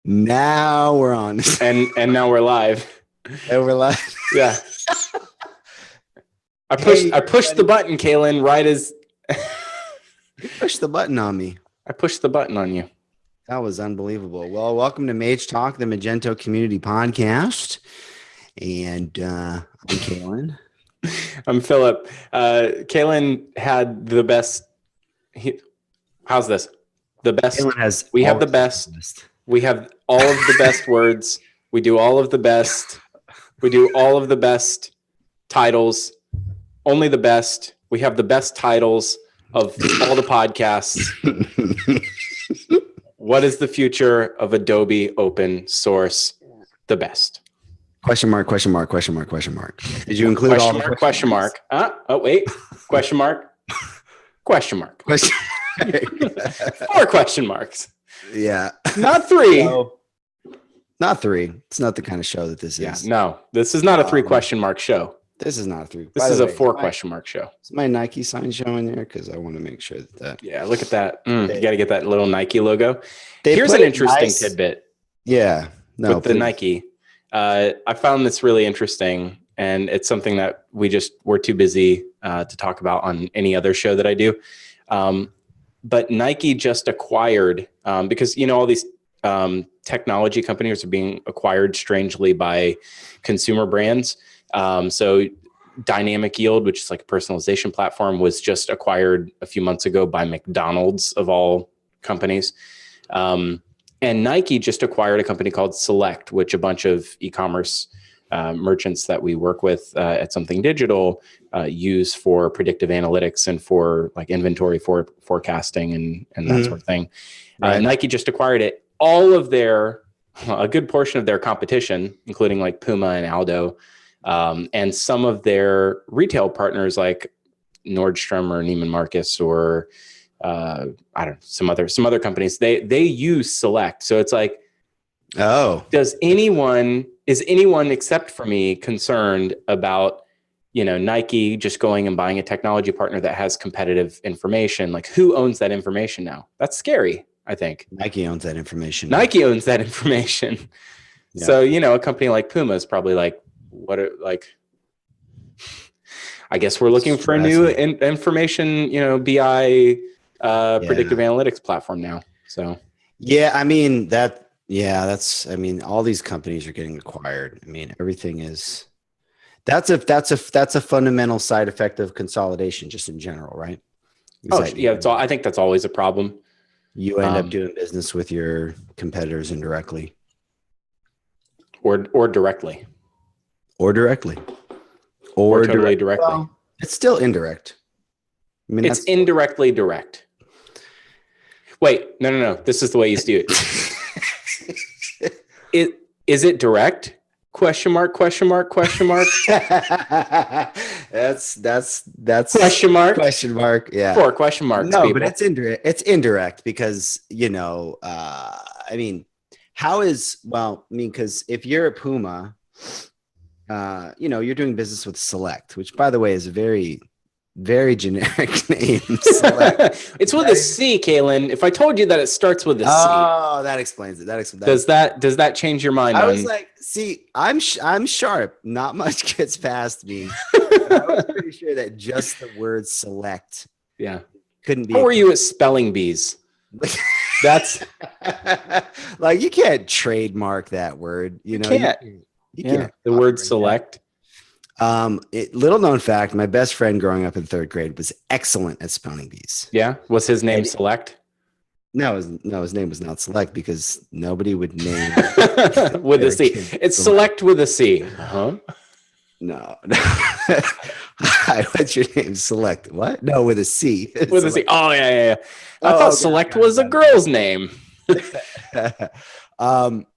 Now we're on. and now we're live. And we're live. Yeah. I pushed the button, Kaylin, right as You pushed the button on me. I pushed the button on you. That was unbelievable. Well, welcome to Magetalk, the Magetalk Community Podcast. And I'm Kaylin. I'm Philip. Kaylin had the best. How's this? The best. Kaylin has we have the best. We have all of the best words. We do all of the best. We do all of the best titles. Only the best. We have the best titles of all the podcasts. What is the future of Adobe open source? The best. Question mark, question mark, question mark, question mark. Did you include question all mark, the question mark? Oh, wait. Question mark. Question mark. Question. 4 question marks. Yeah. Not 3. No, not 3. It's not the kind of show that this is. No, this is not a 3 question mark show. This is not a 3. This is a 4 question mark show. Is my Nike sign showing there? Because I want to make sure that. Yeah, look at that. You got to get that little Nike logo. They Here's an interesting tidbit. Yeah. No, with the Nike. I found this really interesting, and it's something that we're too busy to talk about on any other show that I do. But Nike just acquired, because, all these technology companies are being acquired strangely by consumer brands. So Dynamic Yield, which is like a personalization platform, was just acquired a few months ago by McDonald's of all companies. And Nike just acquired a company called Select, which a bunch of e-commerce merchants that we work with at Something Digital use for predictive analytics and for like inventory forecasting and that sort of thing. Right. Nike just acquired it. All of a good portion of their competition, including like Puma and Aldo, and some of their retail partners like Nordstrom or Neiman Marcus or I don't know, some other companies, they use Select. So it's like, is anyone except for me concerned about, Nike just going and buying a technology partner that has competitive information? Like, who owns that information now? That's scary, I think. Nike owns that information. Nike owns that information. Yeah. So, a company like Puma is probably like, I guess we're looking for a new information, BI predictive analytics platform now. So, yeah, all these companies are getting acquired. Everything is, that's a fundamental side effect of consolidation just in general, right? I think that's always a problem. You end up doing business with your competitors indirectly. Or directly. Or directly. Or totally directly. Well, it's still indirect. It's indirectly direct. Wait, no. This is the way you do it. Is it direct? Question mark. That's question mark. Question mark. Yeah. 4 question marks. No, people. But it's indirect. It's indirect because, because if you're a Puma, you're doing business with Select, which by the way is a very, very generic name. It's with a C, Kaylin. If I told you that it starts with a C. Oh, that explains it. Does that change your mind? I was like, see, I'm sharp. Not much gets past me. I was pretty sure that just the word select. Yeah. Couldn't be. How are you at spelling bees? That's like, you can't trademark that word. You can't. You can't. The word select. Little known fact, my best friend growing up in 3rd grade was excellent at spelling bees. Yeah. Was his name Select? No, his name was not Select because nobody would name with a C. It's Select with a C. Uh-huh. No. Hi, what's your name? Select. What? No, with a C. With a C. Oh, yeah. I thought Select was a girl's name. No,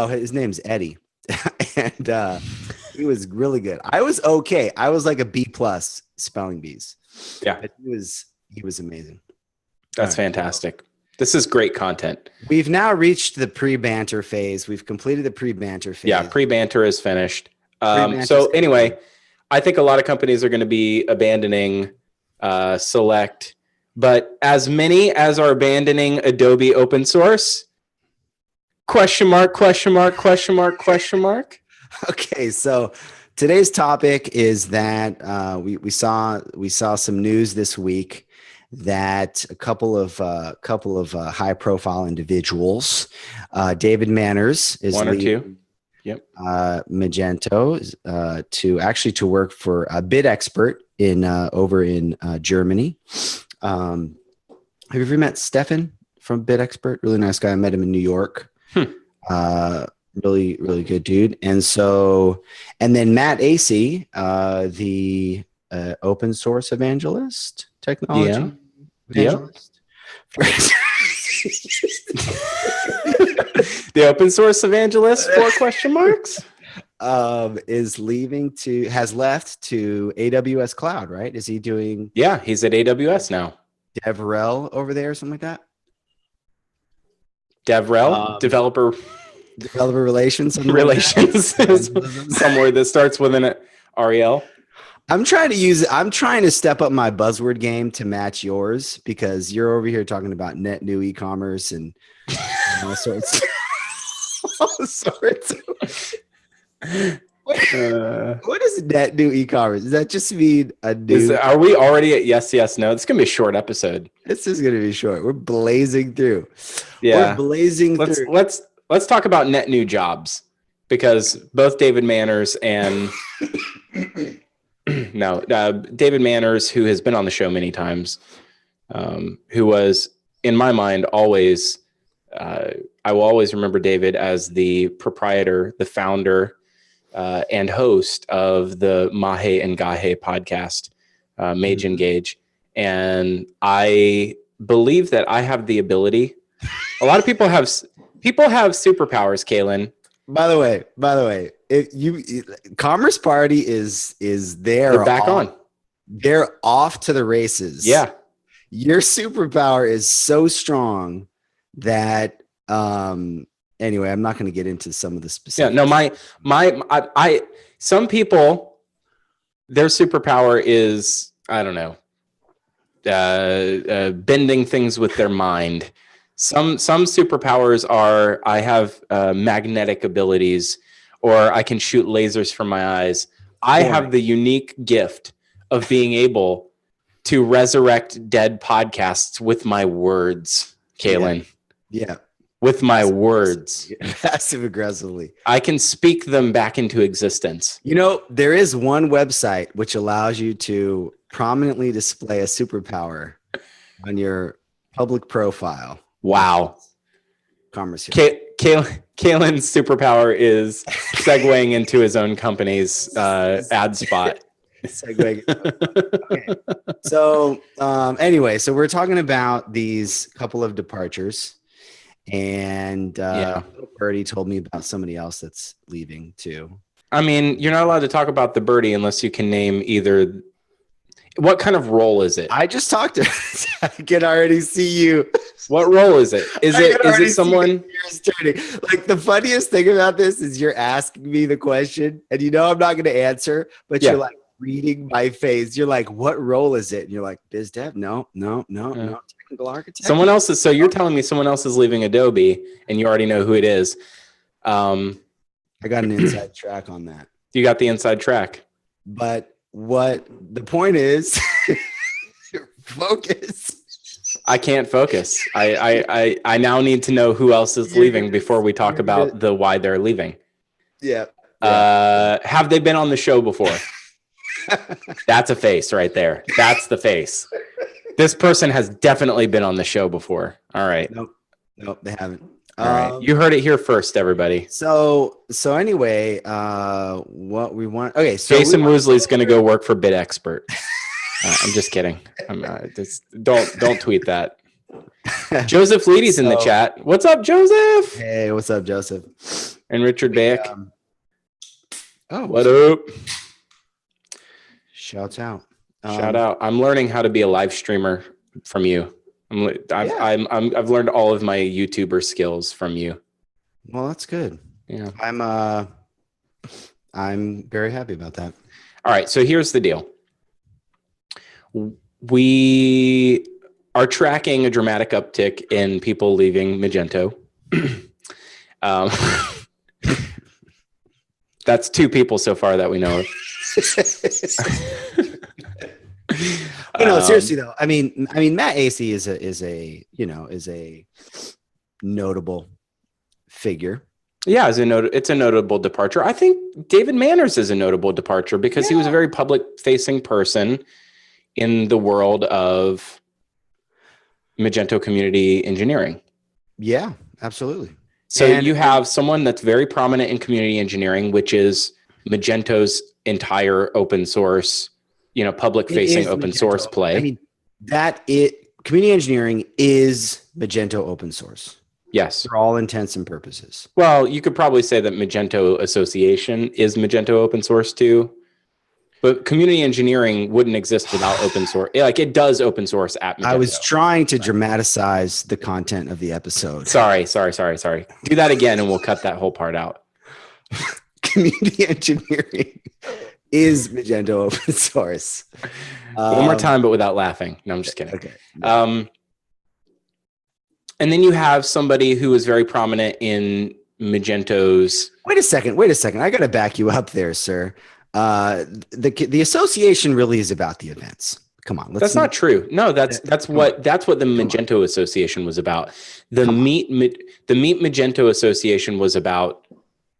his name's Eddie. And he was really good. I was okay. I was like a B+ spelling bees. Yeah. But he was amazing. That's fantastic. This is great content. We've now reached the pre-banter phase. We've completed the pre-banter phase. Yeah, pre-banter is finished. So anyway, I think a lot of companies are going to be abandoning Select, but as many as are abandoning Adobe open source, Question mark, question mark, question mark, question mark. Okay, so today's topic is that we saw some news this week that a couple of high profile individuals, David Manners is One or leaving two. Yep. Magento to work for a bid expert in over in Germany. Have you ever met Stefan from Bid Expert? Really nice guy. I met him in New York. Really, really good dude. And then Matt Acey, the open source evangelist, technology evangelist. The open source evangelist, 4 question marks. Has left to AWS Cloud, right? Is he doing? Yeah, he's at AWS now. DevRel over there or something like that? DevRel, developer relations. Somewhere that starts with an REL. I'm trying to step up my buzzword game to match yours, because you're over here talking about net new e-commerce and all sorts. All sorts. What is net new e-commerce? Does that just mean a new? Are we already at yes, no? It's gonna be a short episode. This is gonna be short. We're blazing through. Yeah, we're blazing through. Let's talk about net new jobs, because both David Manners and David Manners, who has been on the show many times, who was, in my mind, always. I will always remember David as the proprietor, the founder, and host of the Mahe and Gahe podcast, Mage Engage. And I believe that I have the ability. A lot of people have superpowers, Kalen. By the way, Commerce Party is there. They're back on. They're off to the races. Yeah. Your superpower is so strong that anyway, I'm not going to get into some of the specifics. Yeah, no, some people, their superpower is, I don't know, bending things with their mind. Some superpowers are, I have magnetic abilities, or I can shoot lasers from my eyes. I have the unique gift of being able to resurrect dead podcasts with my words, Kalen. Yeah. With my words. Passive aggressively. I can speak them back into existence. You know, there is one website which allows you to prominently display a superpower on your public profile. Wow. Commerce. Kalen's superpower is segueing into his own company's ad spot. Okay. So anyway, so we're talking about these couple of departures. And Birdie told me about somebody else that's leaving too. I mean, you're not allowed to talk about the birdie unless you can name either. What kind of role is it? I just talked to her. I can already see you. What role is it? Is it someone? Like, the funniest thing about this is you're asking me the question, and you know I'm not going to answer, but you're like reading my face. You're like, "What role is it?" And you're like, "Biz dev." No. Technical architect. Someone else is. So you're telling me someone else is leaving Adobe, and you already know who it is. I got an inside track on that. You got the inside track. But what the point is, focus. I can't focus. I now need to know who else is leaving before we talk about the why they're leaving. Yeah. Have they been on the show before? That's a face right there. That's the face. This person has definitely been on the show before. All right. Nope, they haven't. All right. You heard it here first, everybody. So anyway, what we want. Okay. So Jason Woosley's going to go work for Bid Expert. I'm just kidding. Don't tweet that. Joseph Leedy's in the chat. What's up, Joseph? Hey, what's up, Joseph? And Richard Baek. What up? Shouts out. Shout out. I'm learning how to be a live streamer from you. I've learned all of my YouTuber skills from you. Well, that's good. Yeah. I'm very happy about that. All right. So here's the deal. We are tracking a dramatic uptick in people leaving Magento. Um, that's 2 people so far that we know of. No, seriously though. I mean, Matt Acey is a notable figure. Yeah, it's a notable departure. I think David Manners is a notable departure because he was a very public-facing person in the world of Magento community engineering. Yeah, absolutely. So you have someone that's very prominent in community engineering, which is Magento's entire open source, public-facing open source play. I mean, community engineering is Magento open source. Yes. For all intents and purposes. Well, you could probably say that Magento Association is Magento open source too. But community engineering wouldn't exist without open source. Like it does open source at Magento. I was trying to dramatize the content of the episode. Sorry. Do that again and we'll cut that whole part out. Community engineering is Magento open source. One more time, but without laughing. No, I'm just kidding. Okay. And then you have somebody who is very prominent in Magento's. Wait a second. I got to back you up there, sir. The association really is about the events. Come on. That's not true. No, that's what the Magento Association was about. The Meet Magento Association was about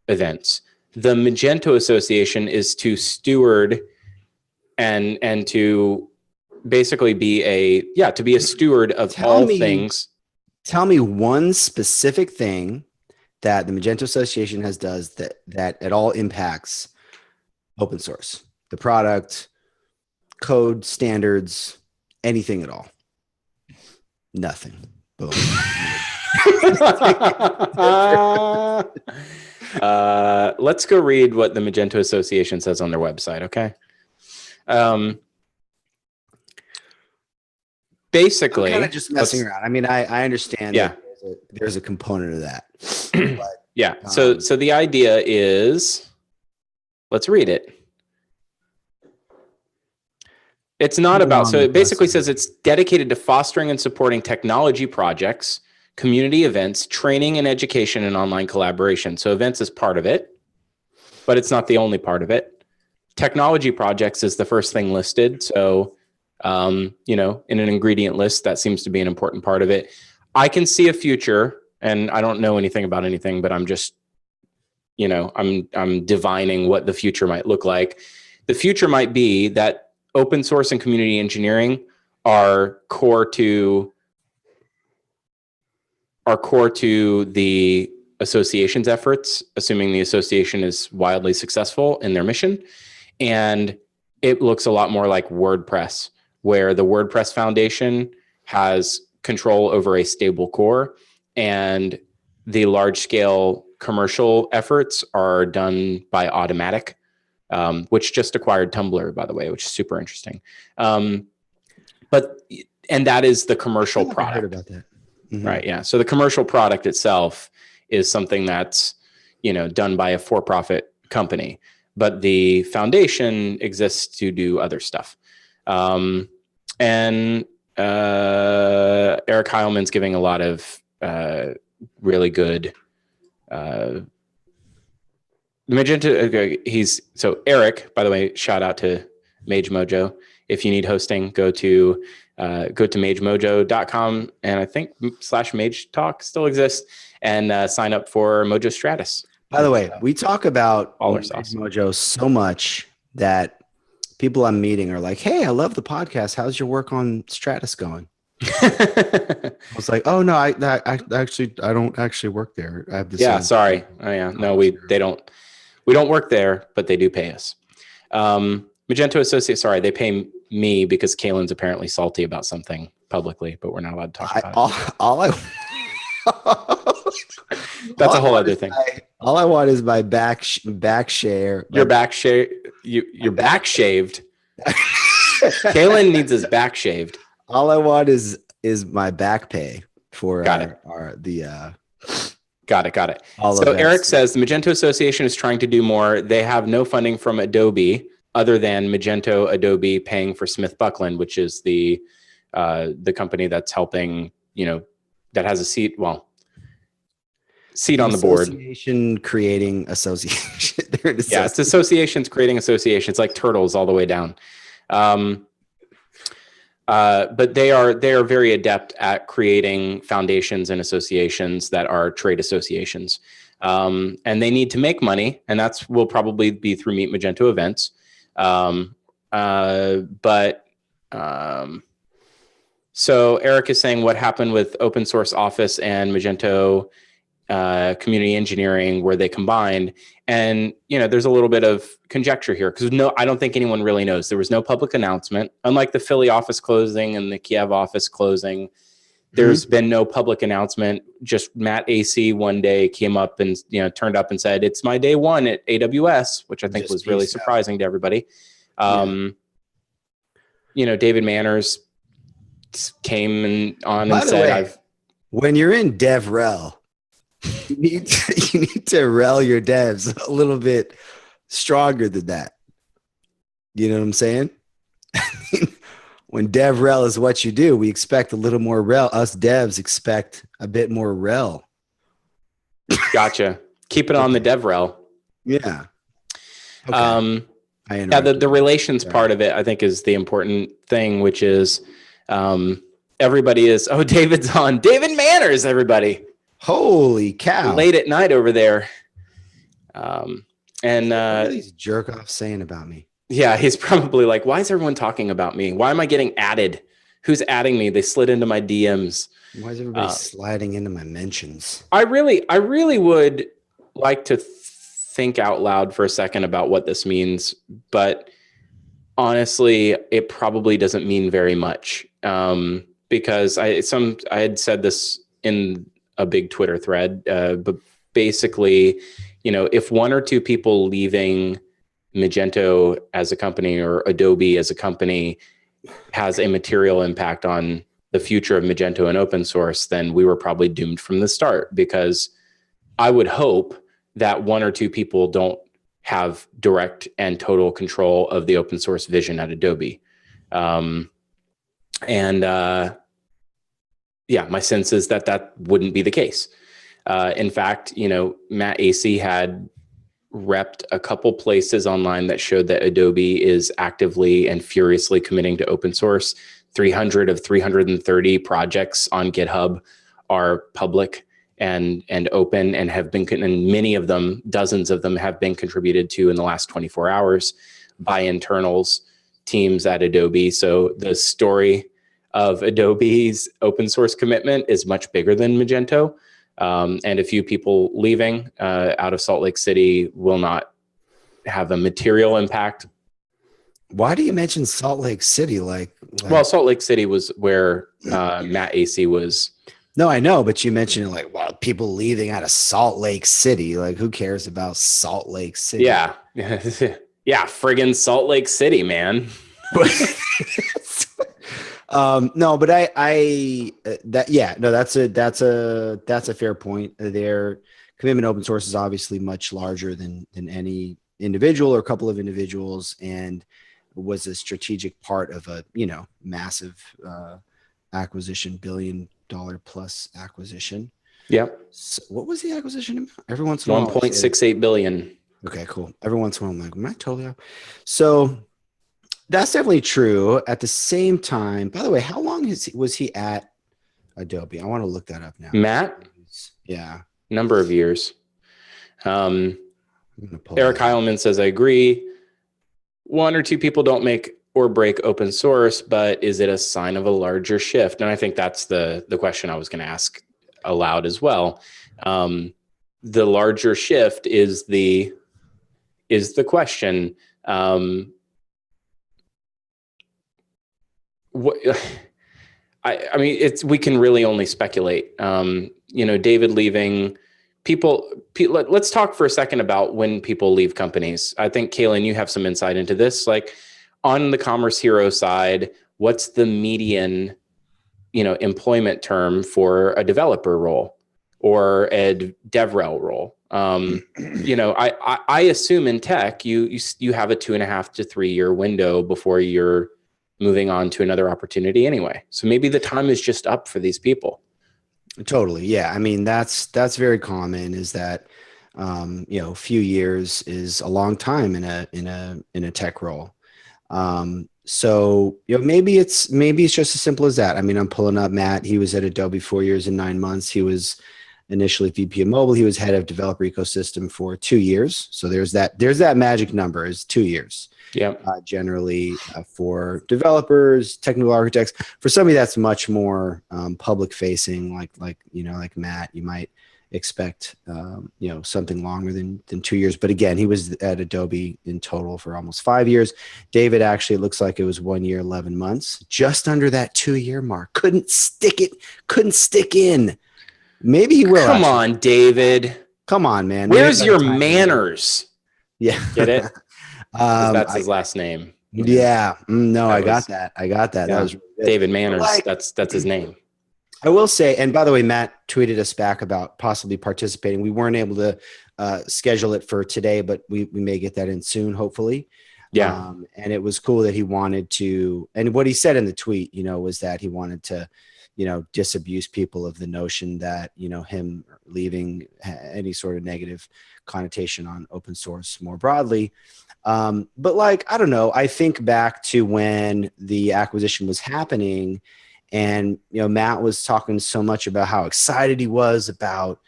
events. The Magento Association is to steward and to basically be a steward of all things. Tell me one specific thing that the Magento Association does that at all impacts open source, the product, code, standards, anything at all. Nothing. Boom. Let's go read what the Magento Association says on their website, okay? Basically, I'm kind of just messing around. I mean, I understand that there's a component of that. But, yeah. So the idea is, let's read it. It's not about, so it basically says it's dedicated to fostering and supporting technology projects, community events, training and education, and online collaboration. So events is part of it, but it's not the only part of it. Technology projects is the first thing listed. So, in an ingredient list, that seems to be an important part of it. I can see a future, and I don't know anything about anything, but I'm just, I'm divining what the future might look like. The future might be that open source and community engineering are core to the association's efforts, assuming the association is wildly successful in their mission. And it looks a lot more like WordPress, where the WordPress Foundation has control over a stable core, and the large-scale commercial efforts are done by Automatic, which just acquired Tumblr, by the way, which is super interesting. And that is the commercial product. I heard about that. Mm-hmm. Right. Yeah. So the commercial product itself is something that's, done by a for-profit company, but the foundation exists to do other stuff. And Eric Heilman's giving a lot of really good Magento. So Eric, by the way, shout out to Mage Mojo. If you need hosting, go to magemojo.com, and I think /Magetalk still exists, and sign up for Mojo Stratus. By the way, we talk about all our Mojo so much that people I'm meeting are like, "Hey, I love the podcast. How's your work on Stratus going?" I was like, "Oh no, I don't actually work there. I have this." Yeah, sorry. Oh yeah, no, we don't work there, but they do pay us. Magento Associate, sorry, they pay me because Kaylin's apparently salty about something publicly, but we're not allowed to talk about it. That's a whole other thing. All I want is my back share. Your back share. Your back shaved. Kaylin needs his back shaved. All I want is my back pay for Got it. So Eric says the Magento Association is trying to do more. They have no funding from Adobe other than Magento Adobe paying for Smith Buckland, which is the company that's helping, that has a seat. Well, seat An on the board. association creating association. They're an Yeah, it's associations creating associations, like turtles all the way down. But they are very adept at creating foundations and associations that are trade associations. And they need to make money, and that's will probably be through Meet Magento events. So Eric is saying, what happened with open source Office and Magento community engineering where they combined? And there's a little bit of conjecture here because I don't think anyone really knows. There was no public announcement, unlike the Philly office closing and the Kiev office closing. There's been no public announcement. Just Matt AC one day came up and turned up and said, "It's my day one at AWS," which I think was really surprising to everybody. David Manners came on and said, when you're in DevRel, you need to rel your devs a little bit stronger than that. You know what I'm saying? When DevRel is what you do, we expect a little more rel. Us devs expect a bit more rel. Gotcha. Keep it on the DevRel. Yeah. Okay. The relations part of it, I think, is the important thing, which is everybody is, David's on. David Manners, everybody. Holy cow. Late at night over there. What are these jerk offs saying about me? Yeah, he's probably like, why is everyone talking about me? Why am I getting added? Who's adding me? They slid into my DMs. Why is everybody sliding into my mentions? I really would like to think out loud for a second about what this means, but honestly, it probably doesn't mean very much. Because I had said this in a big Twitter thread, but basically, if one or two people leaving Magento as a company or Adobe as a company has a material impact on the future of Magento and open source, then we were probably doomed from the start, because I would hope that one or two people don't have direct and total control of the open source vision at Adobe. My sense is that wouldn't be the case. In fact, Matt AC had repped a couple places online that showed that Adobe is actively and furiously committing to open source. 300 of 330 projects on GitHub are public and open, and and many of them, dozens of them, have been contributed to in the last 24 hours by internals teams at Adobe. So the story of Adobe's open source commitment is much bigger than Magento. And a few people leaving out of Salt Lake City will not have a material impact. Why do you mention Salt Lake City? Well, Salt Lake City was where Matt AC was. No, I know, but you mentioned it people leaving out of Salt Lake City. Like, who cares about Salt Lake City? Yeah. Yeah, friggin' Salt Lake City, man. No, but that's a fair point. Their commitment to open source is obviously much larger than any individual or couple of individuals, and was a strategic part of a massive acquisition, $1 billion plus acquisition. Yep. So what was the acquisition amount? Every once in a while, 1.68 billion. Okay, cool. Every once in a while, I'm like, am I totally off? So that's definitely true. At the same time, by the way, how long was he at Adobe? I want to look that up now. Matt? Yeah. Number of years. Eric Heilman says, I agree. One or two people don't make or break open source, but is it a sign of a larger shift? And I think that's the question I was going to ask aloud as well. The larger shift is the question. We can really only speculate. David leaving, let's talk for a second about when people leave companies. I think, Kaylin, you have some insight into this. Like, on the Commerce Hero side, what's the median, employment term for a developer role or a DevRel role? I assume in tech, you have a 2.5 to 3 year window before you're moving on to another opportunity anyway. So maybe the time is just up for these people. Totally. Yeah. I mean, that's very common is that, a few years is a long time in a tech role. So, maybe it's just as simple as that. I mean, I'm pulling up Matt. He was at Adobe 4 years and 9 months. He was initially VP of mobile. He was head of developer ecosystem for 2 years. So there's that magic number is 2 years. Yeah. Generally for developers, technical architects. For somebody that's much more public facing, like Matt, you might expect something longer than 2 years. But again, he was at Adobe in total for almost 5 years. David actually looks like it was 1 year, 11 months, just under that 2 year mark. Couldn't stick in. Maybe he will. Come actually. on, David. Come on, man. Maybe Where's by the your time manners? yeah. Get it? Because that's I, his last name. yeah. No, That I got was that. That yeah. was really good. David But Manners. That's his name. I will say, and by the way, Matt tweeted us back about possibly participating. We weren't able to schedule it for today, but we may get that in soon, hopefully. Yeah. And it was cool that he wanted to, and what he said in the tweet, was that he wanted to, disabuse people of the notion that, him leaving any sort of negative connotation on open source more broadly. But I don't know, I think back to when the acquisition was happening and, Matt was talking so much about how excited he was about,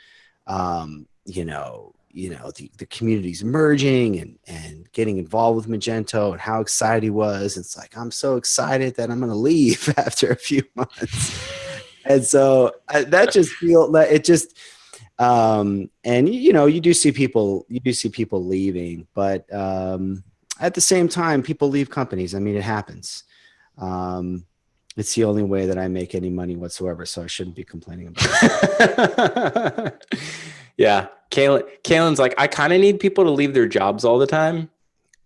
the communities merging and getting involved with Magento and how excited he was. It's like, I'm so excited that I'm going to leave after a few months. And so that just feel that it just, and you do see people leaving, but at the same time, people leave companies. I mean, it happens. It's the only way that I make any money whatsoever, so I shouldn't be complaining about it. Yeah. Kalen's like, I kind of need people to leave their jobs all the time.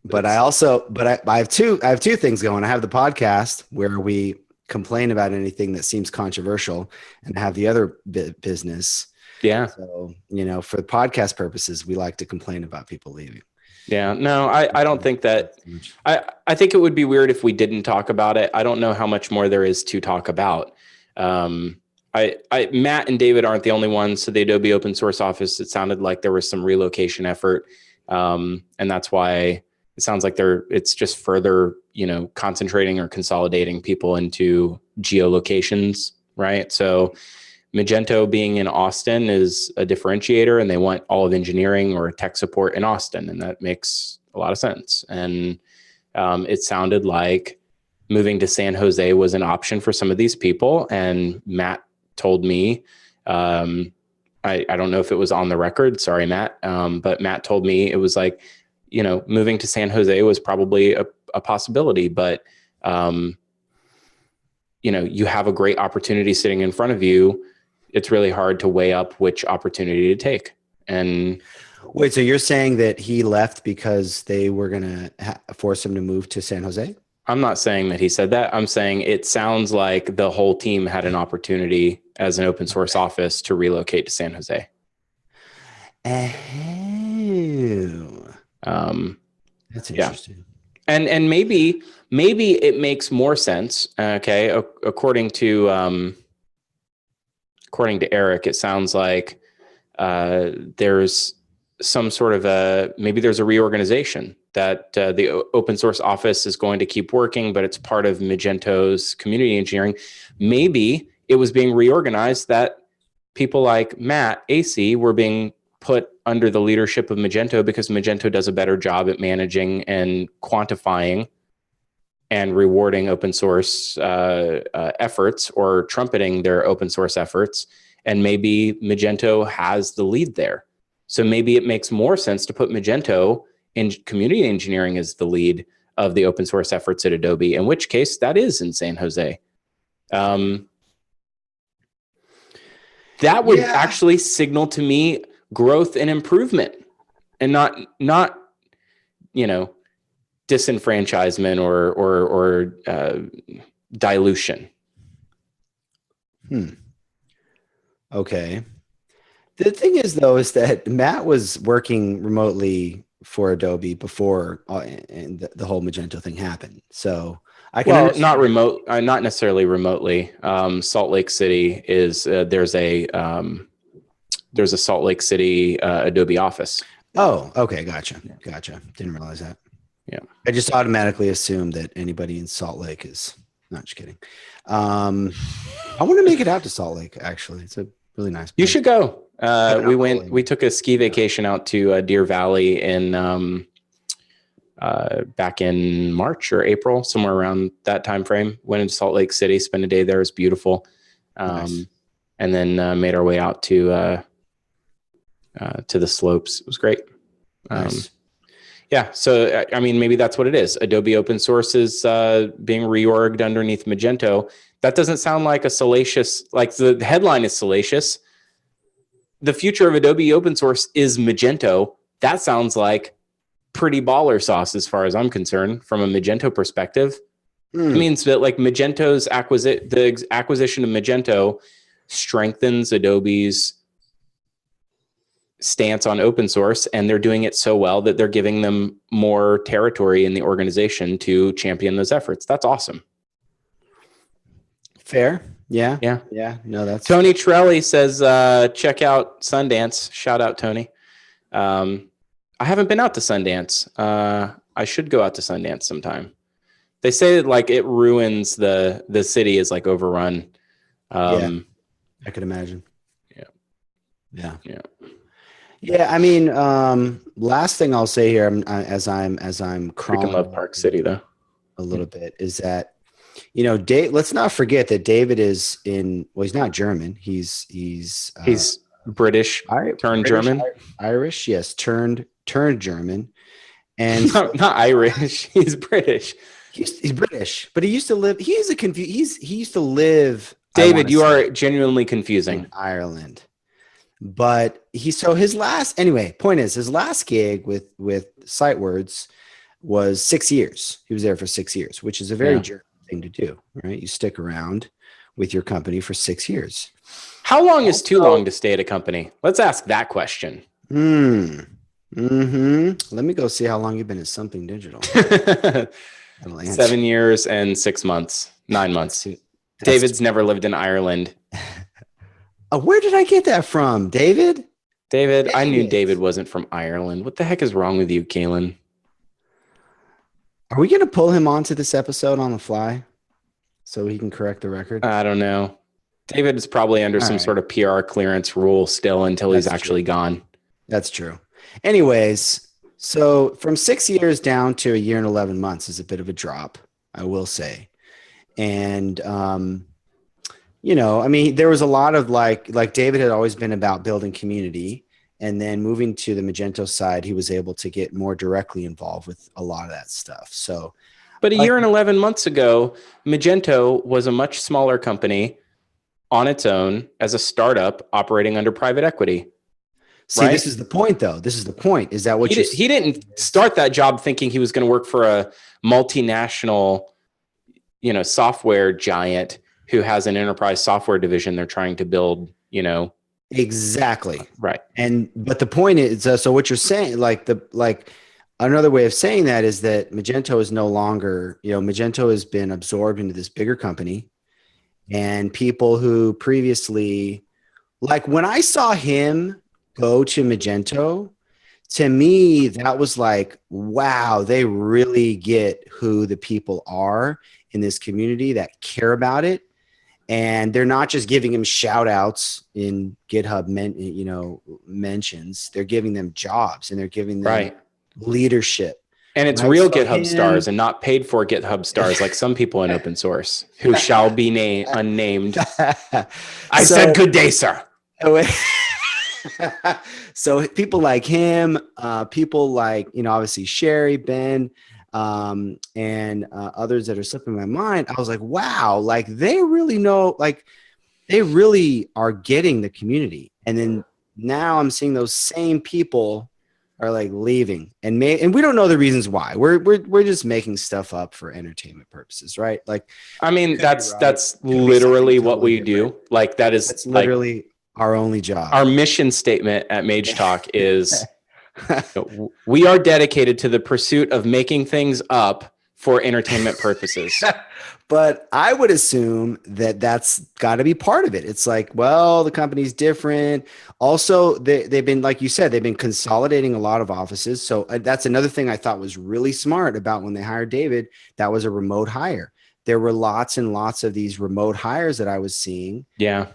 But I have two things going. I have the podcast where we complain about anything that seems controversial, and I have the other business. Yeah. So, for podcast purposes, we like to complain about people leaving. Yeah, no, I don't think that. I think it would be weird if we didn't talk about it. I don't know how much more there is to talk about. Matt and David aren't the only ones. So the Adobe open source office, it sounded like there was some relocation effort, and that's why it sounds like it's just further, concentrating or consolidating people into geolocations, right? So Magento being in Austin is a differentiator, and they want all of engineering or tech support in Austin, and that makes a lot of sense. And it sounded like moving to San Jose was an option for some of these people. And Matt told me, I don't know if it was on the record, sorry, Matt, but Matt told me it was like, moving to San Jose was probably a possibility, but you have a great opportunity sitting in front of you. It's really hard to weigh up which opportunity to take. And wait, so you're saying that he left because they were going to force him to move to San Jose? I'm not saying that he said that. I'm saying it sounds like the whole team had an opportunity as an open source office to relocate to San Jose. Oh, that's interesting. Yeah. And maybe it makes more sense. Okay, according to Eric, it sounds like there's some sort of maybe there's a reorganization that the open source office is going to keep working, but it's part of Magento's community engineering. Maybe it was being reorganized that people like Matt AC were being put under the leadership of Magento because Magento does a better job at managing and quantifying and rewarding open source efforts or trumpeting their open source efforts. And maybe Magento has the lead there. So maybe it makes more sense to put Magento in community engineering as the lead of the open source efforts at Adobe, in which case that is in San Jose. That would actually signal to me growth and improvement, and not disenfranchisement or dilution. Okay. The thing is, though, is that Matt was working remotely for Adobe before and the whole Magento thing happened. So I can Well, not understand. remote, not necessarily remotely. Salt Lake City is there's a Salt Lake City Adobe office. Oh, okay. Gotcha. Didn't realize that. Yeah. I just automatically assumed that anybody in Salt Lake is not just kidding. I want to make it out to Salt Lake. Actually, it's a really nice place. You should go. Coming up We took a ski vacation out to Deer Valley in back in March or April, somewhere around that time frame. Went into Salt Lake City, spent a day there. It was beautiful. Nice. And then made our way out to the slopes. It was great. Nice. Yeah. So, I mean, maybe that's what it is. Adobe open source is being reorged underneath Magento. That doesn't sound like a salacious, like the headline is salacious. The future of Adobe open source is Magento. That sounds like pretty baller sauce as far as I'm concerned from a Magento perspective. It means that like Magento's the acquisition of Magento strengthens Adobe's stance on open source, and they're doing it so well that they're giving them more territory in the organization to champion those efforts. That's awesome. Fair. Yeah. Yeah. No, that's Tony Trelli says, check out Sundance. Shout out, Tony. I haven't been out to Sundance. I should go out to Sundance sometime. They say that like it ruins the city is like overrun. yeah. I could imagine. Yeah. Yeah. I mean, last thing I'll say here, as I'm Freaking love Park City though. a little bit, is that, you know, let's not forget that David is he's not German. He's British turned German. Irish. Yes. Turned German. And not Irish. He's British. He's British, but he used to live. He used to live. David, you are genuinely confusing. In Ireland, but his last gig with Sightwords was 6 years. He was there for 6 years, which is a very German thing to do, right? You stick around with your company for 6 years. How long is too long to stay at a company? Let's ask that question. Let me go see how long you've been at Something Digital. 7 years and 6 months, 9 months. David's never lived in Ireland. Where did I get that from, David? David, I knew David wasn't from Ireland. What the heck is wrong with you, Kalen? Are we going to pull him onto this episode on the fly so he can correct the record? I don't know. David is probably under some sort of PR clearance rule still until he's actually gone. That's true. Anyways, so from 6 years down to a year and 11 months is a bit of a drop, I will say. And, you know, I mean, there was a lot of like David had always been about building community, and then moving to the Magento side, he was able to get more directly involved with a lot of that stuff. So, but a year and 11 months ago, Magento was a much smaller company on its own as a startup operating under private equity. See, this is the point, though. This is the point. Is that what he didn't start that job thinking he was going to work for a multinational, you know, software giant who has an enterprise software division they're trying to build, you know. Exactly. Right. But the point is, so what you're saying, another way of saying that is that Magento is no longer, you know, Magento has been absorbed into this bigger company, and people who previously, like when I saw him go to Magento, to me, that was like, wow, they really get who the people are in this community that care about it. And they're not just giving him shout outs in GitHub mentions. They're giving them jobs, and they're giving them leadership. And it's real GitHub stars and not paid for GitHub stars like some people in open source who shall be unnamed. I said good day, sir. So people like him, people like, you know, obviously Sherry, Ben, and others that are slipping my mind. I was like, wow, like they really know, like they really are getting the community. And then now I'm seeing those same people are like leaving, and we don't know the reasons why. We're just making stuff up for entertainment purposes, right? Like, I mean, that's literally what we do. Like that's literally our only job. Our mission statement at Magetalk is we are dedicated to the pursuit of making things up for entertainment purposes. But I would assume that that's got to be part of it. It's like, well, the company's different. Also, they've been, like you said, they've been consolidating a lot of offices. So that's another thing I thought was really smart about when they hired David. That was a remote hire. There were lots and lots of these remote hires that I was seeing Yeah.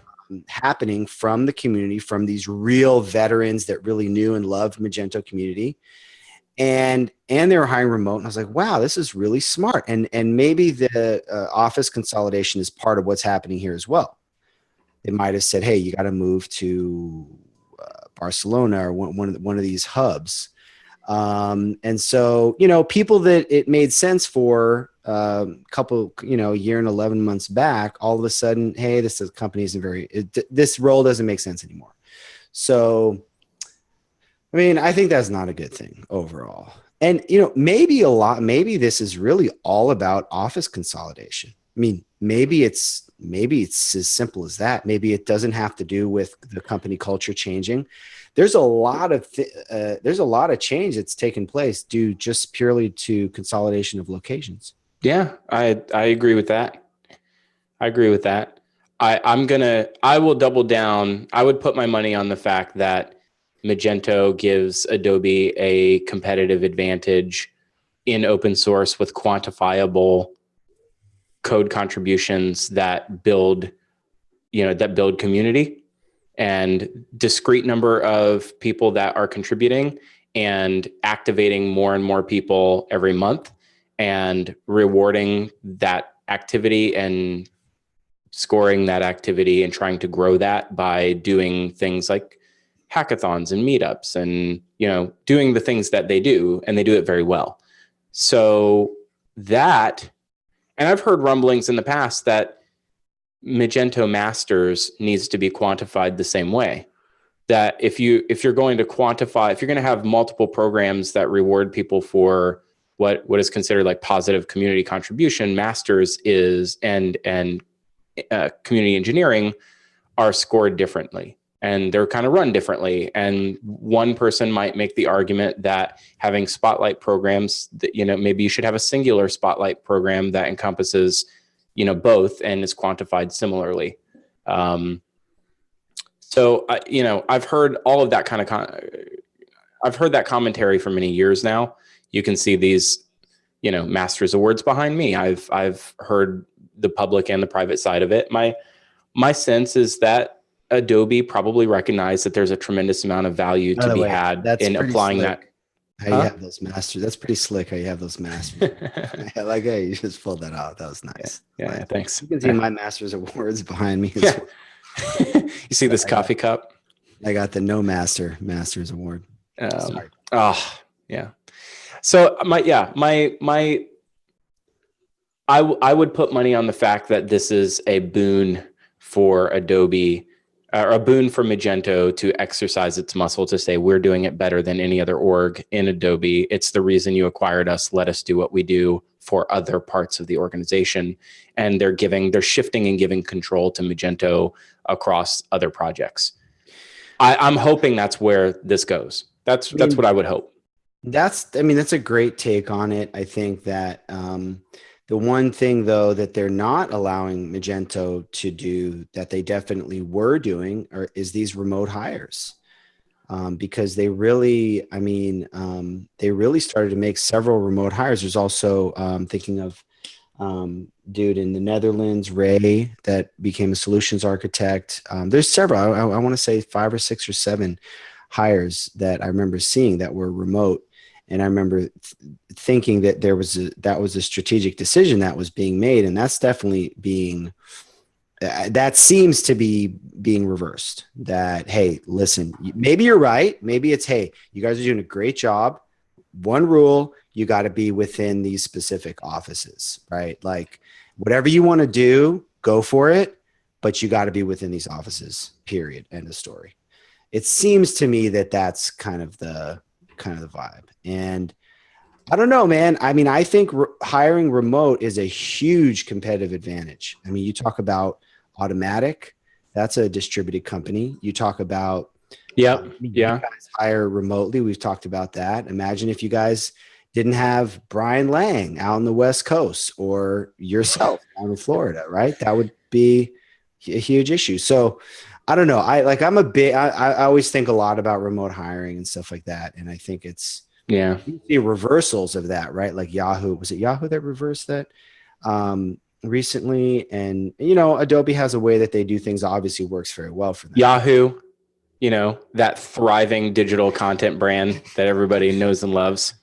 happening from the community, from these real veterans that really knew and loved Magento community. And they were hiring remote, and I was like, wow, this is really smart. And maybe the office consolidation is part of what's happening here as well. They might have said, hey, you got to move to Barcelona or one of these hubs. And so, people that it made sense for couple, a year and 11 months back, all of a sudden, hey, this company this role doesn't make sense anymore. So, I mean, I think that's not a good thing overall. And, maybe this is really all about office consolidation. I mean, maybe it's as simple as that. Maybe it doesn't have to do with the company culture changing. There's a lot of change that's taken place due just purely to consolidation of locations. Yeah, I agree with that. I will double down. I would put my money on the fact that Magento gives Adobe a competitive advantage in open source with quantifiable code contributions that build community and discrete number of people that are contributing and activating more and more people every month and rewarding that activity and scoring that activity and trying to grow that by doing things like hackathons and meetups and, doing the things that they do, and they do it very well. So that, and I've heard rumblings in the past that Magento Masters needs to be quantified the same way. That if you're going to have multiple programs that reward people for what is considered like positive community contribution, Masters and community engineering are scored differently. And they're kind of run differently. And one person might make the argument that having spotlight programs, that, maybe you should have a singular spotlight program that encompasses, both and is quantified similarly. So, I've heard all of that I've heard that commentary for many years now. You can see these, Masters Awards behind me. I've heard the public and the private side of it. My sense is that Adobe probably recognized that there's a tremendous amount of value to be had in applying that. How you have those masters? That's pretty slick. How you have those masters? Like, hey, you just pulled that out. That was nice. Yeah, thanks. You can see my Masters Awards behind me. Yeah. You see this coffee cup? I got the Masters Award. Sorry. Oh, yeah. So I would put money on the fact that this is a boon for Adobe, or a boon for Magento to exercise its muscle to say, we're doing it better than any other org in Adobe. It's the reason you acquired us. Let us do what we do for other parts of the organization. And they're shifting and giving control to Magento across other projects. I'm hoping that's where this goes. That's what I would hope. That's a great take on it. I think that, the one thing, though, that they're not allowing Magento to do that they definitely were doing is these remote hires, because they really started to make several remote hires. There's also thinking of dude in the Netherlands, Ray, that became a solutions architect. There's several. I want to say 5 or 6 or 7 hires that I remember seeing that were remote. And I remember thinking that that was a strategic decision that was being made. And that's definitely that seems to be being reversed. That, hey, listen, maybe you're right. Maybe it's, hey, you guys are doing a great job. One rule, you got to be within these specific offices, right? Like, whatever you want to do, go for it, but you got to be within these offices, period. End of story. It seems to me that that's kind of the vibe. And I don't know, man. I mean, I think hiring remote is a huge competitive advantage. I mean, you talk about Automatic, that's a distributed company. You talk about, you guys hire remotely. We've talked about that. Imagine if you guys didn't have Brian Lang out on the West Coast or yourself down in Florida, right? That would be a huge issue. So I don't know. I always think a lot about remote hiring and stuff like that. And I think Yeah. you see reversals of that, right? Like Yahoo, was it Yahoo that reversed that recently? And, Adobe has a way that they do things, obviously works very well for them. Yahoo, that thriving digital content brand that everybody knows and loves.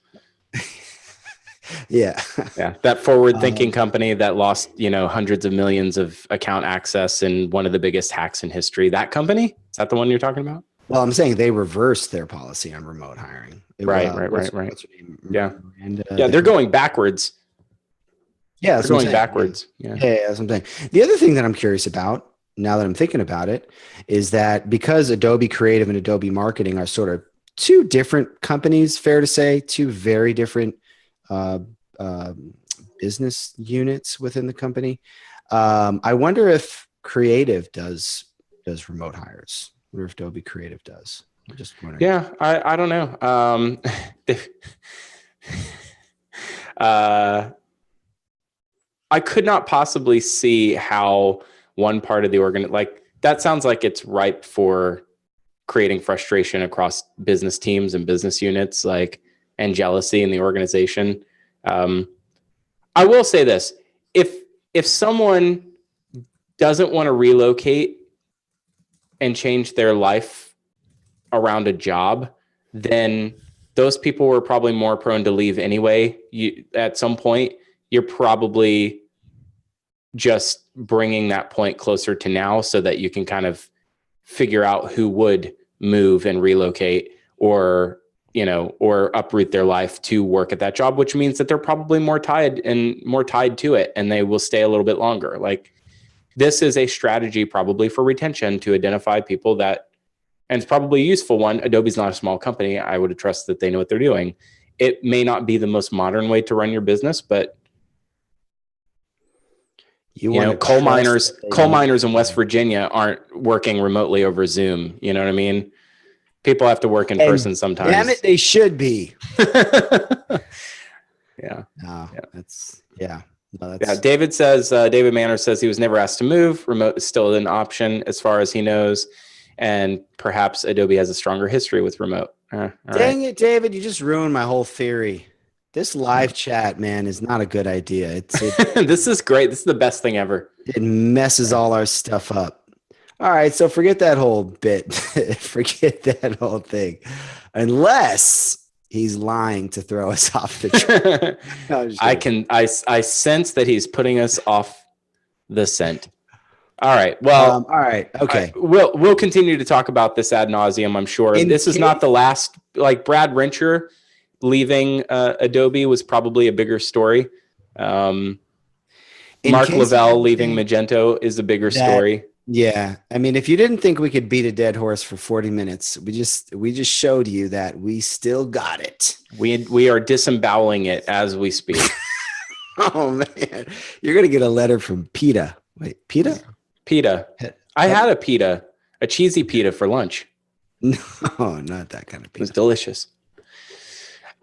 Yeah. Yeah. That forward thinking company that lost, hundreds of millions of account access in one of the biggest hacks in history. That company? Is that the one you're talking about? Well, I'm saying they reversed their policy on remote hiring. Right. What's her name? Yeah. Miranda, Yeah. They're going backwards. Yeah. They're going backwards. Yeah. That's what I'm saying. The other thing that I'm curious about, now that I'm thinking about it, is that because Adobe Creative and Adobe Marketing are sort of two different companies, fair to say, two very different business units within the company. I wonder if Creative does remote hires. I wonder if Adobe Creative does. I'm just wondering. Yeah, I don't know. I could not possibly see how one part of the that sounds like it's ripe for creating frustration across business teams and business units, and jealousy in the organization. I will say this: if someone doesn't want to relocate and change their life around a job, then those people were probably more prone to leave anyway. At some point, you're probably just bringing that point closer to now so that you can kind of figure out who would move and relocate or uproot their life to work at that job, which means that they're probably more tied to it, and they will stay a little bit longer. This is a strategy probably for retention to identify people that, and it's probably a useful one. Adobe's not a small company. I would trust that they know what they're doing. It may not be the most modern way to run your business, but coal miners in West Virginia aren't working remotely over Zoom. You know what I mean? People have to work in person sometimes. Damn it, they should be. Yeah. No, that's yeah. No, yeah. David Manor says he was never asked to move. Remote is still an option as far as he knows. And perhaps Adobe has a stronger history with remote. Dang it, David, you just ruined my whole theory. This live chat, man, is not a good idea. This is great. This is the best thing ever. It messes all our stuff up. All right, so forget that whole bit. Forget that whole thing. Unless he's lying to throw us off the track. No, I sense that he's putting us off the scent. All right. Well, all right. Okay. We'll continue to talk about this ad nauseum, I'm sure. This is not the last. Brad Rencher leaving Adobe was probably a bigger story. Mark Lavelle leaving Magento is a bigger story. Yeah. I mean, if you didn't think we could beat a dead horse for 40 minutes, we just showed you that we still got it. We are disemboweling it as we speak. Oh man. You're going to get a letter from PETA. Wait, PETA? Pita. I had a pita, a cheesy pita for lunch. No, not that kind of pita. It was delicious.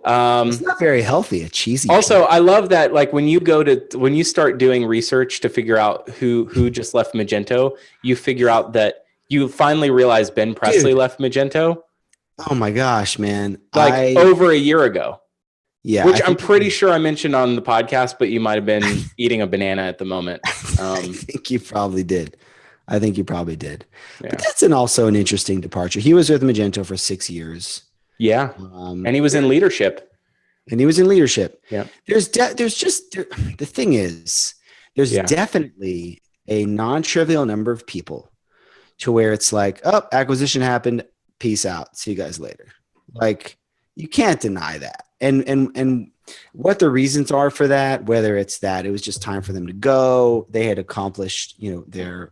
It's not very healthy, a cheesy also, pita. I love that when you start doing research to figure out who just left Magento, you figure out that you finally realize Ben Presley left Magento. Oh my gosh, man. Over a year ago. Yeah. Which I'm pretty sure I mentioned on the podcast, but you might have been eating a banana at the moment. I think you probably did. Yeah. But that's also an interesting departure. He was with Magento for 6 years. Yeah. And he was in leadership. Yeah. The thing is, there's definitely a non-trivial number of people to where it's acquisition happened. Peace out. See you guys later. You can't deny that. And what the reasons are for that, whether it's that it was just time for them to go, they had accomplished, their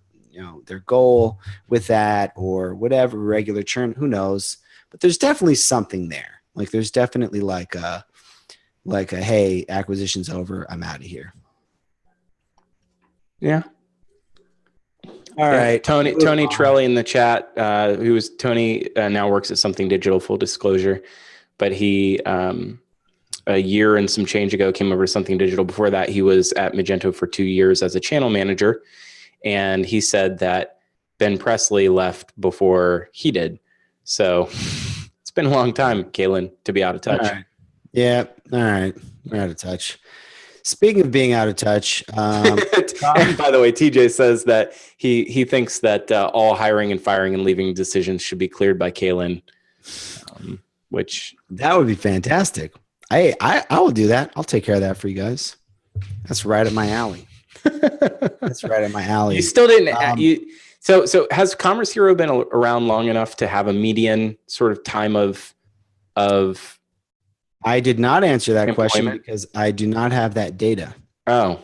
goal with that, or whatever, regular churn, who knows? But there's definitely something there. There's definitely a hey, acquisition's over, I'm out of here. Yeah. All right. Tony Trelli in the chat, Tony now works at Something Digital, full disclosure, but he a year and some change ago, came over to Something Digital. Before that, he was at Magento for 2 years as a channel manager. And he said that Ben Presley left before he did. So it's been a long time, Kalen, to be out of touch. All right. Yeah. All right. We're out of touch. Speaking of being out of touch, And by the way, TJ says that he thinks that all hiring and firing and leaving decisions should be cleared by Kalen, which that would be fantastic. I will do that. I'll take care of that for you guys. That's right up my alley. That's right up my alley. You still didn't. So has Commerce Hero been around long enough to have a median sort of time of? I did not answer that question employment? because I do not have that data. Oh,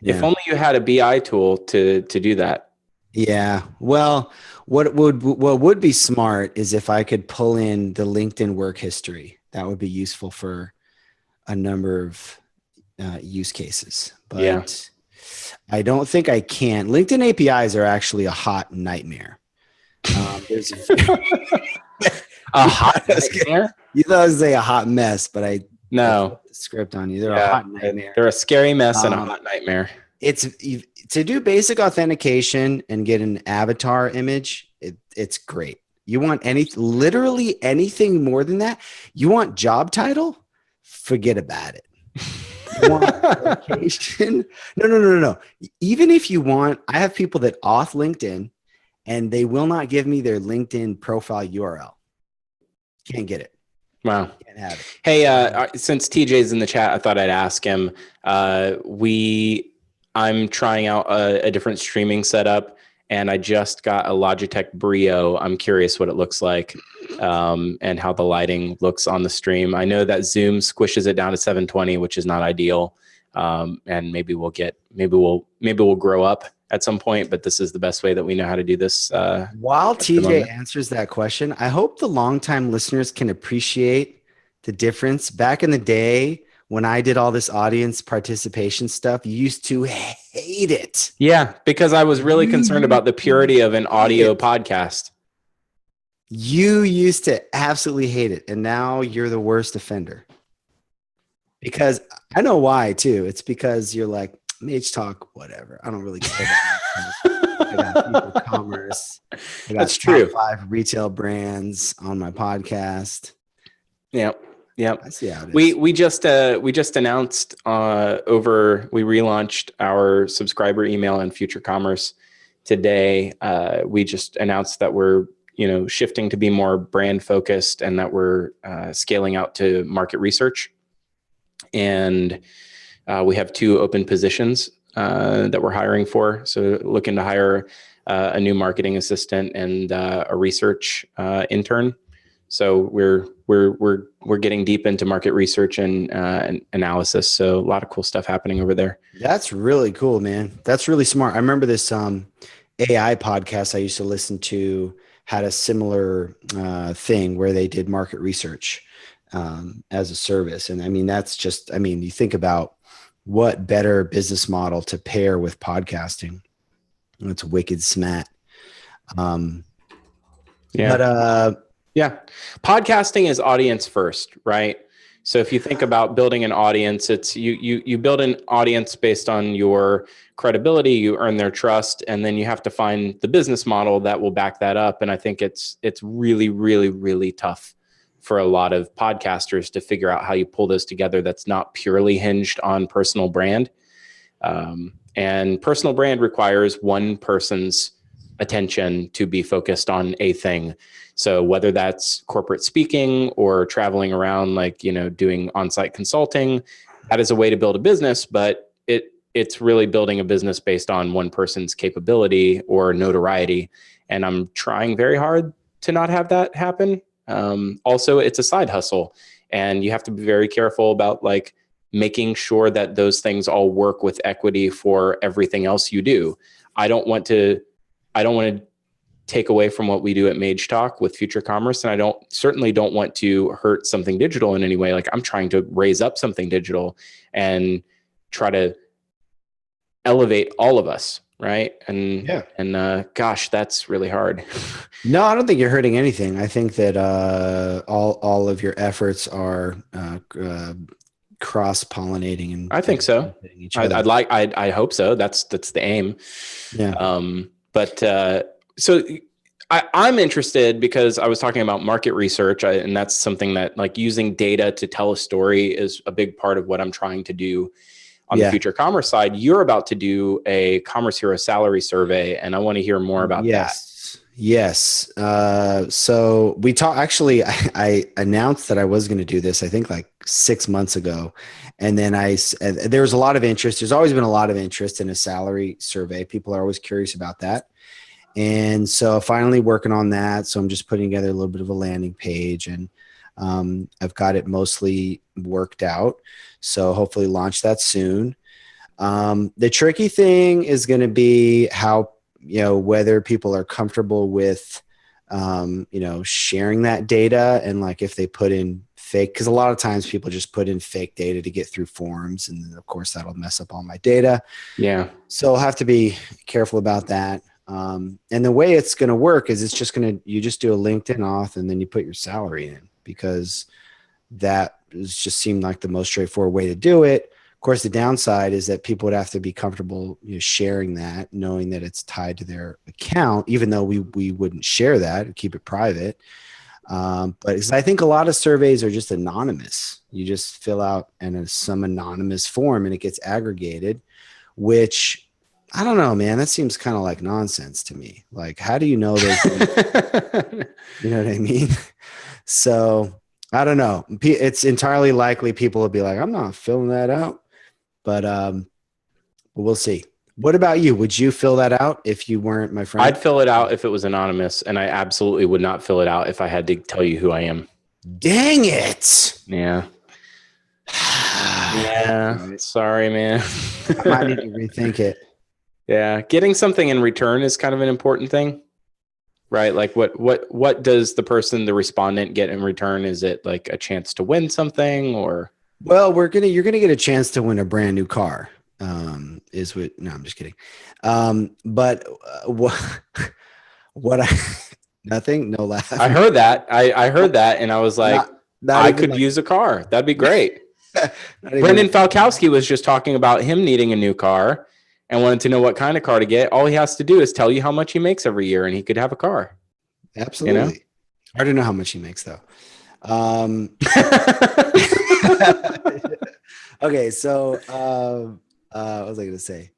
Yeah. if only you had a BI tool to do that. Yeah. Well, what would be smart is if I could pull in the LinkedIn work history. That would be useful for a number of use cases. But Yeah. I don't think I can. LinkedIn APIs are actually a hot nightmare. There's A hot nightmare? You thought I was say a hot mess, but I No. script on you. They're a hot nightmare. They're a scary mess and a hot nightmare. It's to do basic authentication and get an avatar image. It's great. You want literally anything more than that? You want job title? Forget about it. You want location? No. Even if you want, I have people that auth LinkedIn and they will not give me their LinkedIn profile URL. Can't get it. Wow. Can't have it. Hey, since TJ's in the chat, I thought I'd ask him. I'm trying out a different streaming setup, and I just got a Logitech Brio. I'm curious what it looks like, and how the lighting looks on the stream. I know that Zoom squishes it down to 720, which is not ideal. And maybe we'll grow up at some point, but this is the best way that we know how to do this. While TJ answers that question, I hope the longtime listeners can appreciate the difference. Back in the day when I did all this audience participation stuff, you used to hate it. Yeah, because I was really concerned about the purity of an audio podcast. You used to absolutely hate it, and now you're the worst offender. Because I know why too. It's because you're like, Magetalk, whatever. I don't really care about I got people commerce. I got That's true. top 5 retail brands on my podcast. Yeah. Yeah. I see how it is. We just announced we relaunched our subscriber email and Future Commerce today. We just announced that we're shifting to be more brand focused and that we're scaling out to market research. And we have 2 open positions that we're hiring for. So looking to hire a new marketing assistant and a research intern. So we're getting deep into market research and analysis. So a lot of cool stuff happening over there. That's really cool, man. That's really smart. I remember this AI podcast I used to listen to had a similar thing where they did market research as a service. And I mean, you think about what better business model to pair with podcasting. It's wicked smart. Yeah. Podcasting is audience first, right? So if you think about building an audience, it's you build an audience based on your credibility, you earn their trust, and then you have to find the business model that will back that up. And I think it's really, really, really tough for a lot of podcasters to figure out how you pull those together. That's not purely hinged on personal brand. And personal brand requires one person's attention to be focused on a thing. So whether that's corporate speaking or traveling around, doing on-site consulting, that is a way to build a business, but it's really building a business based on one person's capability or notoriety. And I'm trying very hard to not have that happen. Also, it's a side hustle, and you have to be very careful about making sure that those things all work with equity for everything else you do. I don't want to take away from what we do at Magetalk with Future Commerce, and I certainly don't want to hurt Something Digital in any way. I'm trying to raise up Something Digital and try to elevate all of us, right? Yeah. And gosh, that's really hard. No, I don't think you're hurting anything. I think that all of your efforts are cross pollinating I think and so. benefiting each other. I hope so. That's the aim. Yeah. But so I'm interested because I was talking about market research, and that's something that, like, using data to tell a story is a big part of what I'm trying to do on the Yeah. future commerce side. You're about to do a Commerce Hero salary survey, and I want to hear more about that. Yes. So we talked, actually, I announced that I was going to do this, I think like 6 months ago. And then there was a lot of interest. There's always been a lot of interest in a salary survey. People are always curious about that. And so finally working on that. So I'm just putting together a little bit of a landing page, and I've got it mostly worked out. So hopefully launch that soon. The tricky thing is going to be how, whether people are comfortable with, sharing that data, and like if they put in fake, because a lot of times people just put in fake data to get through forms. And then of course that'll mess up all my data. Yeah. So I'll have to be careful about that. And the way it's going to work is you just do a LinkedIn auth and then you put your salary in, because that just seemed like the most straightforward way to do it. Of course, the downside is that people would have to be comfortable sharing that, knowing that it's tied to their account, even though we wouldn't share that and keep it private. But I think a lot of surveys are just anonymous. You just fill out some anonymous form and it gets aggregated, which I don't know, man. That seems kind of like nonsense to me. Like, how do you know those? You know what I mean? So I don't know. It's entirely likely people will be like, I'm not filling that out, but we'll see. What about you? Would you fill that out if you weren't my friend? I'd fill it out if it was anonymous, and I absolutely would not fill it out if I had to tell you who I am. Dang it. Yeah. Yeah. Sorry, man. I might need to rethink it. Yeah. Getting something in return is kind of an important thing, right? Like what does the respondent get in return? Is it like a chance to win something, or? Well, you're gonna get a chance to win a brand new car. No, I'm just kidding. But what I nothing, no laugh. I heard that. I heard that, and I was like, not I even could like, use a car. That'd be great. Brendan like, Falkowski was just talking about him needing a new car and wanted to know what kind of car to get. All he has to do is tell you how much he makes every year, and he could have a car. absolutely. You know? Hard to know how much he makes though. Okay, so what was I going to say?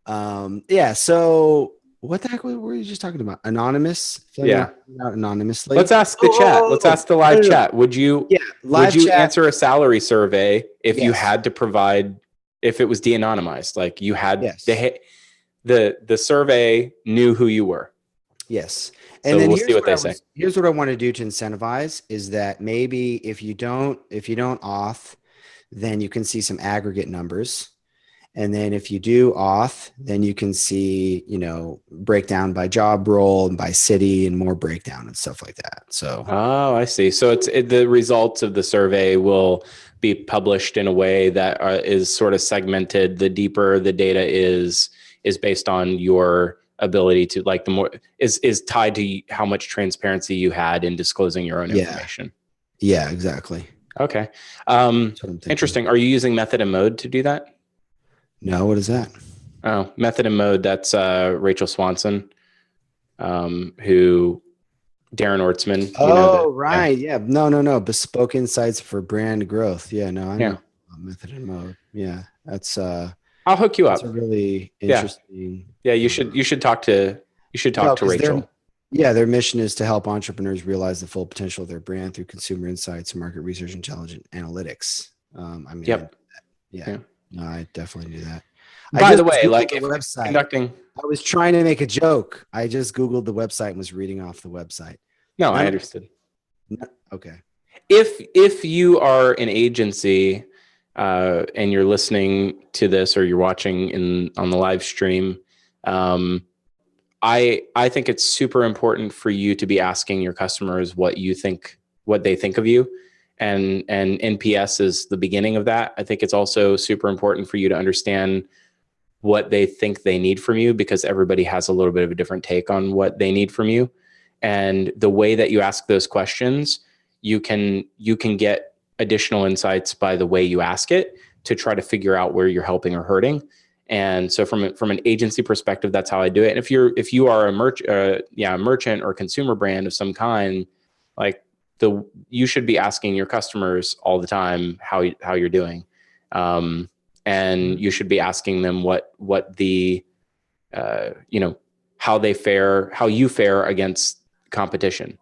Yeah. So what the heck were you just talking about? Anonymous? Yeah. Out anonymously. Let's ask the chat. Let's ask the live chat. Would you? Yeah. Would you chat. answer a salary survey if you had to provide? If it was de-anonymized, like you had the survey knew who you were. Yes. And so then we'll see what they say. Here's what I want to do to incentivize is that maybe if you don't auth, then you can see some aggregate numbers. And then if you do auth, then you can see, breakdown by job role and by city and more breakdown and stuff like that. So, oh, I see. So the results of the survey will be published in a way that is sort of segmented. The deeper the data is based on your ability to, like, the more is tied to how much transparency you had in disclosing your own information. Yeah, exactly. Okay. Interesting. Are you using method and mode to do that? No, what is that? Oh, method and mode. That's Rachel Swanson, who Darren Ortzman. Right. Yeah. No. Bespoke insights for brand growth. Yeah. No, I know method and mode. Yeah. That's I'll hook you up. That's a really interesting. Yeah. You should talk to Rachel. Their mission is to help entrepreneurs realize the full potential of their brand through consumer insights, market research, intelligent analytics. No, I definitely do that. By the way, like, the website, I was trying to make a joke. I just Googled the website and was reading off the website. No, I understood. Okay. If you are an agency and you're listening to this or you're watching on the live stream, I think it's super important for you to be asking your customers what they think of you. And NPS is the beginning of that. I think it's also super important for you to understand what they think they need from you, because everybody has a little bit of a different take on what they need from you. And the way that you ask those questions, you can get additional insights by the way you ask it to try to figure out where you're helping or hurting. And so from an agency perspective, that's how I do it. And if you are a merchant or consumer brand of some kind, like you should be asking your customers all the time how you're doing. And you should be asking them what the how you fare against competition.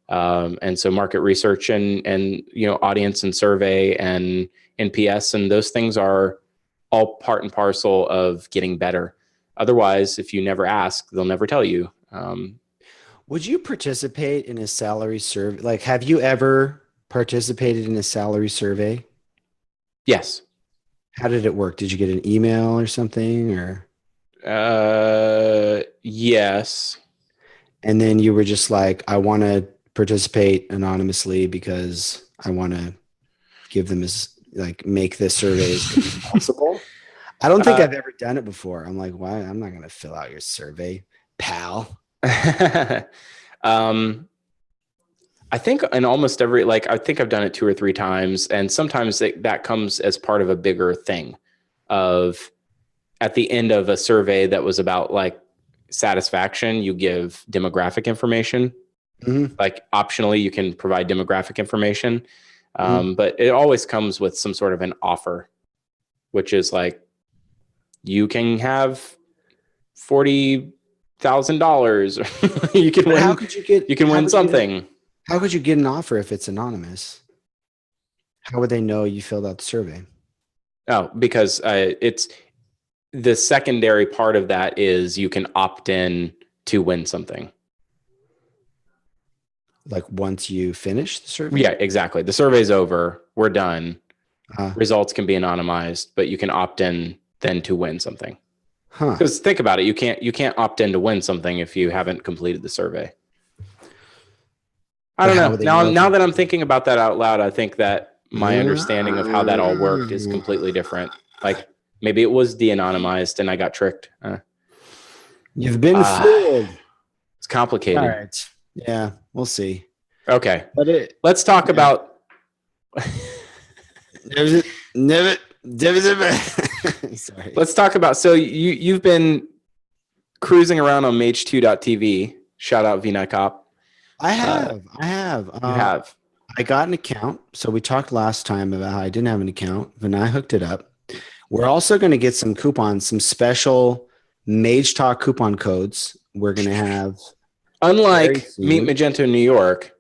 And so market research and audience and survey and NPS and those things are all part and parcel of getting better. Otherwise, if you never ask, they'll never tell you. Would you participate in a salary survey? Like, have you ever participated in a salary survey? Yes. How did it work? Did you get an email or something, or? Yes. And then you were just like, I want to participate anonymously because I want to give them make this survey as good as possible. I don't think I've ever done it before. I'm like, why? I'm not going to fill out your survey, pal. I think in almost every, I think I've done it 2 or 3 times. And sometimes that comes as part of a bigger thing of at the end of a survey that was about satisfaction, you give demographic information. Mm-hmm. Optionally, you can provide demographic information. But it always comes with some sort of an offer, which is you can have $40,000. You can win. How could you get? You can win something. How could you get an offer if it's anonymous? How would they know you filled out the survey? Oh, because it's the secondary part of that is you can opt in to win something. Like once you finish the survey? Yeah, exactly. The survey's over. We're done. Results can be anonymized, but you can opt in then to win something. Because think about it, you can't opt in to win something if you haven't completed the survey. I don't know. Now that I'm thinking about that out loud, I think that my understanding of how that all worked is completely different. Maybe it was de-anonymized and I got tricked. You've been fooled. It's complicated. All right. Yeah, we'll see. Okay. Let's talk about. Sorry. Let's talk about. So you've been cruising around on Mage2.tv. Shout out VNICOP. I have. You have. I got an account. So we talked last time about how I didn't have an account, but I hooked it up. We're also going to get some coupons, some special Magetalk coupon codes. We're going to have. Unlike Meet Magento New York,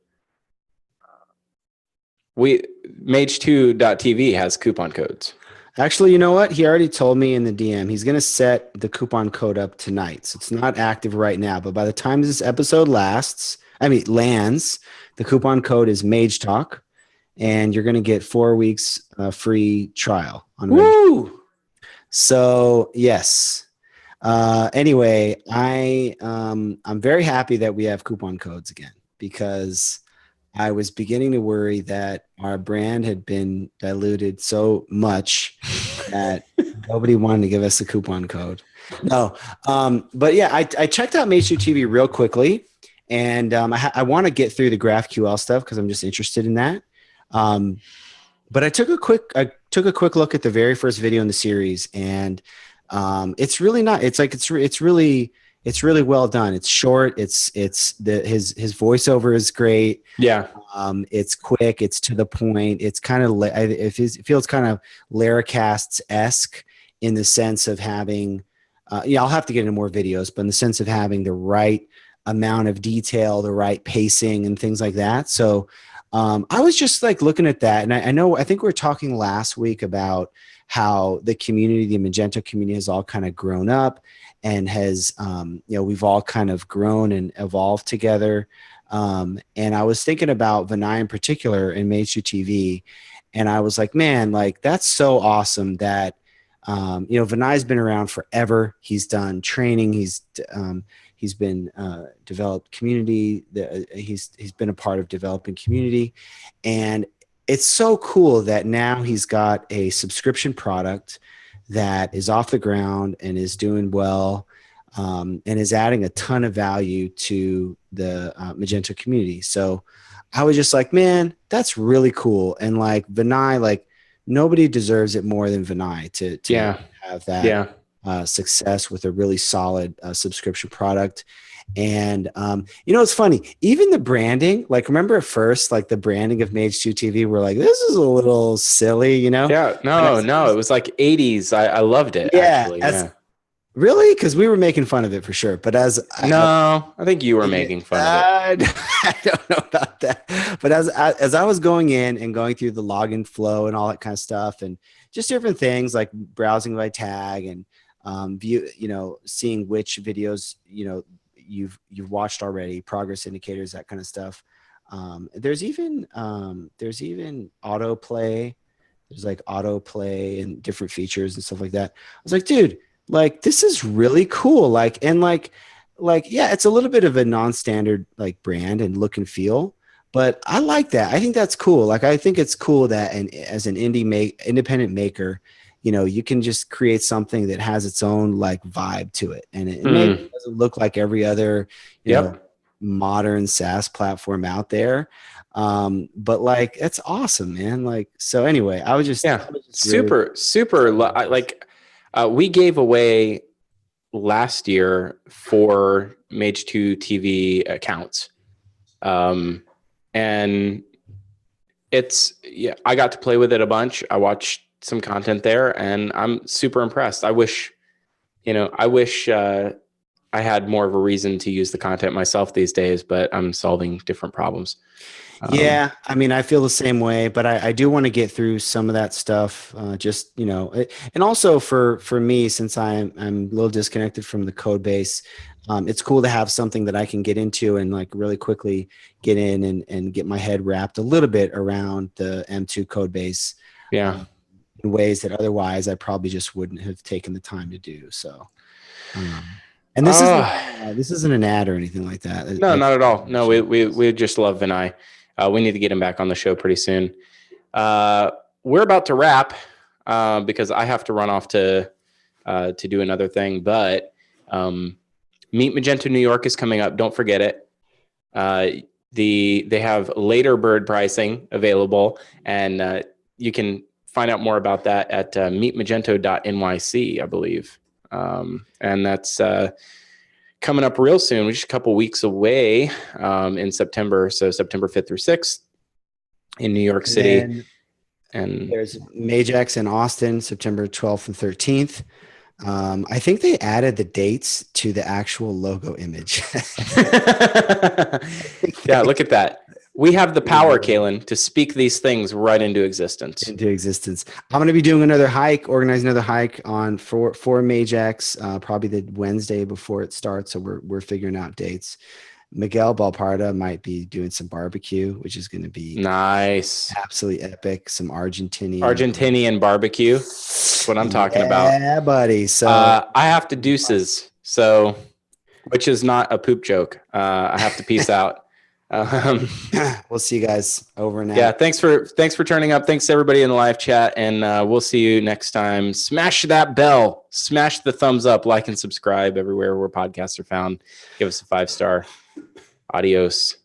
Mage2.tv has coupon codes. Actually, you know what? He already told me in the DM he's going to set the coupon code up tonight. So it's not active right now, but by the time this episode lands, the coupon code is Magetalk, and you're going to get 4 weeks free trial on Woo! So yes. Anyway, I'm very happy that we have coupon codes again, because I was beginning to worry that our brand had been diluted so much that nobody wanted to give us a coupon code. No. But yeah, I checked out Mage2.tv real quickly, and I want to get through the GraphQL stuff because I'm just interested in that. But I took a quick look at the very first video in the series, and it's really not. It's really well done. It's short. His voiceover is great. Yeah. It's quick. It's to the point. It's kind of it feels kind of Laracast-esque in the sense of having. I'll have to get into more videos, but in the sense of having the right amount of detail, the right pacing, and things like that. So I was just looking at that, and I think we were talking last week about how the community, the Magento community, has all kind of grown up and has, we've all kind of grown and evolved together. And I was thinking about Vinay in particular in Mage2.tv, and I was like, man, that's so awesome that, Vinay's been around forever. He's done training. He's been developed community. He's been a part of developing community, and it's so cool that now he's got a subscription product that is off the ground and is doing well, and is adding a ton of value to the Magento community. So I was just like, man, that's really cool. And like Vinay, like nobody deserves it more than Vinay to Yeah. have that Yeah. success with a really solid subscription product. And it's funny. Even the branding, like remember at first, like the branding of Mage 2 TV, we're like, this is a little silly, Yeah. But No, no, it was like 80s. I loved it yeah, actually. as Yeah. really because we were making fun of it for sure. But No, I think you were making fun of it. I don't know about that. But as I was going in and going through the login flow and all that kind of stuff, and just different things like browsing by tag and view, seeing which videos you've watched already, progress indicators, that kind of stuff. There's even autoplay. There's like autoplay and different features and stuff like that. I was like, dude, like this is really cool. Yeah, it's a little bit of a non-standard like brand and look and feel, but I like that. I think that's cool. Like I think it's cool that as an independent maker, you can just create something that has its own like vibe to it, and it maybe doesn't look like every other modern SaaS platform out there. But like it's awesome, man. Like so. Anyway, I was just super we gave away last year 4 Mage 2 TV accounts. And I got to play with it a bunch. I watched some content there and I'm super impressed. I wish I had more of a reason to use the content myself these days, but I'm solving different problems. Yeah, I mean, I feel the same way, but I do want to get through some of that stuff. And also for me, since I'm a little disconnected from the code base, it's cool to have something that I can get into and like really quickly get in and get my head wrapped a little bit around the M2 code base. Yeah. In ways that otherwise I probably just wouldn't have taken the time to do. So, and this isn't an ad or anything like that. No, not at all. No, we just love Vinay. We need to get him back on the show pretty soon. We're about to wrap because I have to run off to do another thing. But Meet Magento New York is coming up. Don't forget it. They have later bird pricing available, and you can find out more about that at meetmagento.nyc, I believe. And that's coming up real soon. We're just a couple weeks away in September. So September 5th through 6th in New York City. And there's Magex in Austin, September 12th and 13th. I think they added the dates to the actual logo image. Yeah, look at that. We have the power, Kalen, to speak these things right into existence. I'm going to be doing organizing another hike for Magex, probably the Wednesday before it starts. So we're figuring out dates. Miguel Balparda might be doing some barbecue, which is going to be nice, absolutely epic. Some Argentinian barbecue. That's what I'm talking about. Yeah, buddy. So I have to deuces. So, which is not a poop joke. I have to peace out. We'll see you guys over now. Yeah, thanks for turning up. Thanks to everybody in the live chat, and we'll see you next time. Smash that bell, smash the thumbs up, like and subscribe everywhere where podcasts are found. Give us a 5-star. Adios.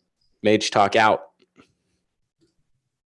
Magetalk out.